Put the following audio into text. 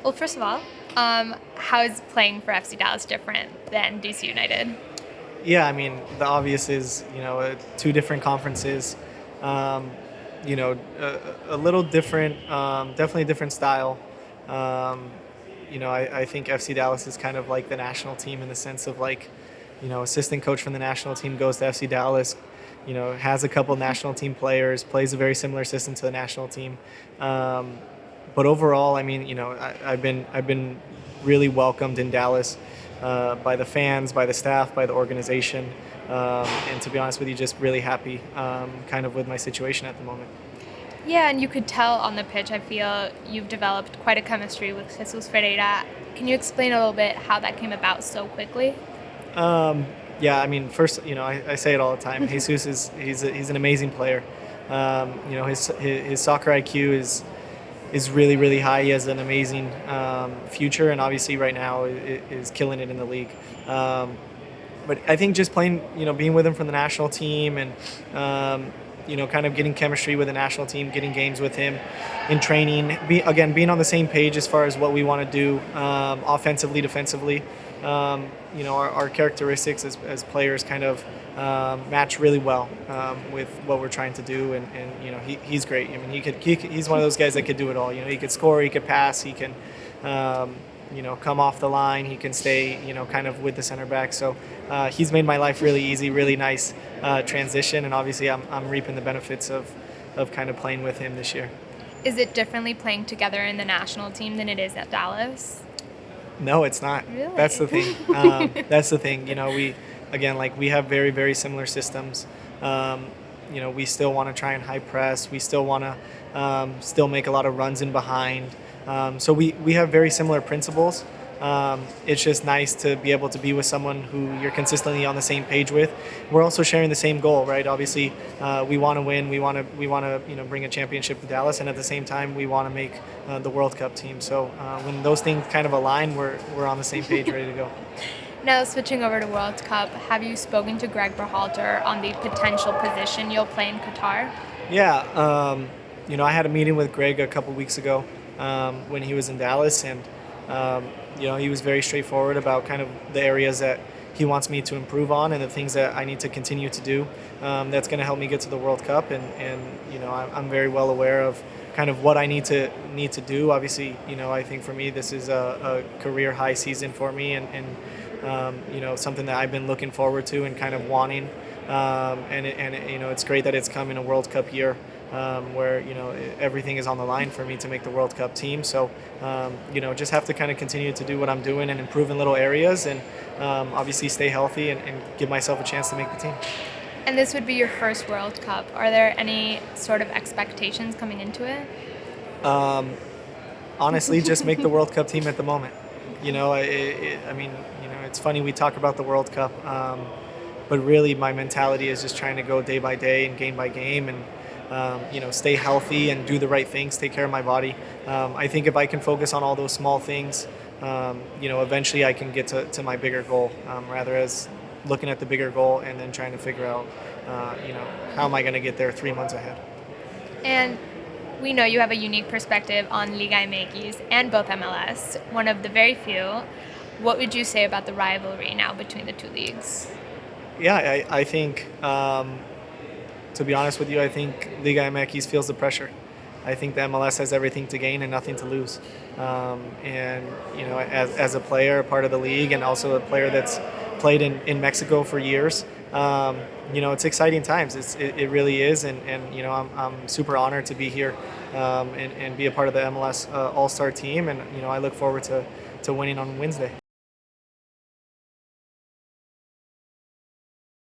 Well, first of all, how is playing for FC Dallas different than DC United? Yeah, I mean, the obvious is, two different conferences, um, a little different, definitely a different style. Um, I think FC Dallas is kind of like the national team in the sense of like, assistant coach from the national team goes to FC Dallas, has a couple national team players, plays a very similar system to the national team. Um, but overall, I mean, I've been really welcomed in Dallas by the fans, by the staff, by the organization, and to be honest with you, just really happy, kind of with my situation at the moment. Yeah, and you could tell on the pitch, I feel you've developed quite a chemistry with Jesus Ferreira. Can you explain a little bit how that came about so quickly? Um, yeah, I mean, first, I say it all the time. Jesus he's an amazing player. His soccer IQ is really really high. He has an amazing future, and obviously right now is killing it in the league. But I think just playing, being with him from the national team and kind of getting chemistry with the national team, getting games with him in training, being on the same page as far as what we want to do offensively, defensively. Our characteristics as players kind of match really well with what we're trying to do, and he's great. I mean, he's one of those guys that could do it all. He could score, he could pass, he can come off the line, he can stay kind of with the center back. So he's made my life really easy, really nice transition, and obviously I'm reaping the benefits of kind of playing with him this year. Is it differently playing together in the national team than it is at Dallas? No, it's not. Really? That's the thing. That's the thing. We have very, very similar systems. We still want to try and high press. We still want to still make a lot of runs in behind. So we have very similar principles. It's just nice to be able to be with someone who you're consistently on the same page with. We're also sharing the same goal, right? Obviously, we want to win. We want to bring a championship to Dallas, and at the same time, we want to make the World Cup team. So when those things kind of align, we're on the same page, ready to go. Now, switching over to World Cup, have you spoken to Greg Berhalter on the potential position you'll play in Qatar? Yeah, I had a meeting with Greg a couple weeks ago when he was in Dallas, and he was very straightforward about kind of the areas that he wants me to improve on and the things that I need to continue to do. That's going to help me get to the World Cup, and I'm very well aware of kind of what I need to do. Obviously, I think for me this is a career high season for me, and something that I've been looking forward to and kind of wanting. It's great that it's come in a World Cup year where everything is on the line for me to make the World Cup team. So just have to kind of continue to do what I'm doing and improve in little areas, and obviously stay healthy and give myself a chance to make the team. And this would be your first World Cup. Are there any sort of expectations coming into it? Honestly, just make the World Cup team at the moment. It's funny we talk about the World Cup, but really my mentality is just trying to go day by day and game by game, and stay healthy and do the right things, take care of my body. I think if I can focus on all those small things, eventually I can get to my bigger goal, rather as looking at the bigger goal and then trying to figure out, how am I going to get there 3 months ahead. And we know you have a unique perspective on Liga MX and both MLS, one of the very few. What would you say about the rivalry now between the two leagues? Yeah, I think, to be honest with you, I think Liga MX feels the pressure. I think the MLS has everything to gain and nothing to lose. As a player, a part of the league, and also a player that's played in Mexico for years, it's exciting times. It really is, and I'm super honored to be here and be a part of the MLS All-Star team, and I look forward to winning on Wednesday.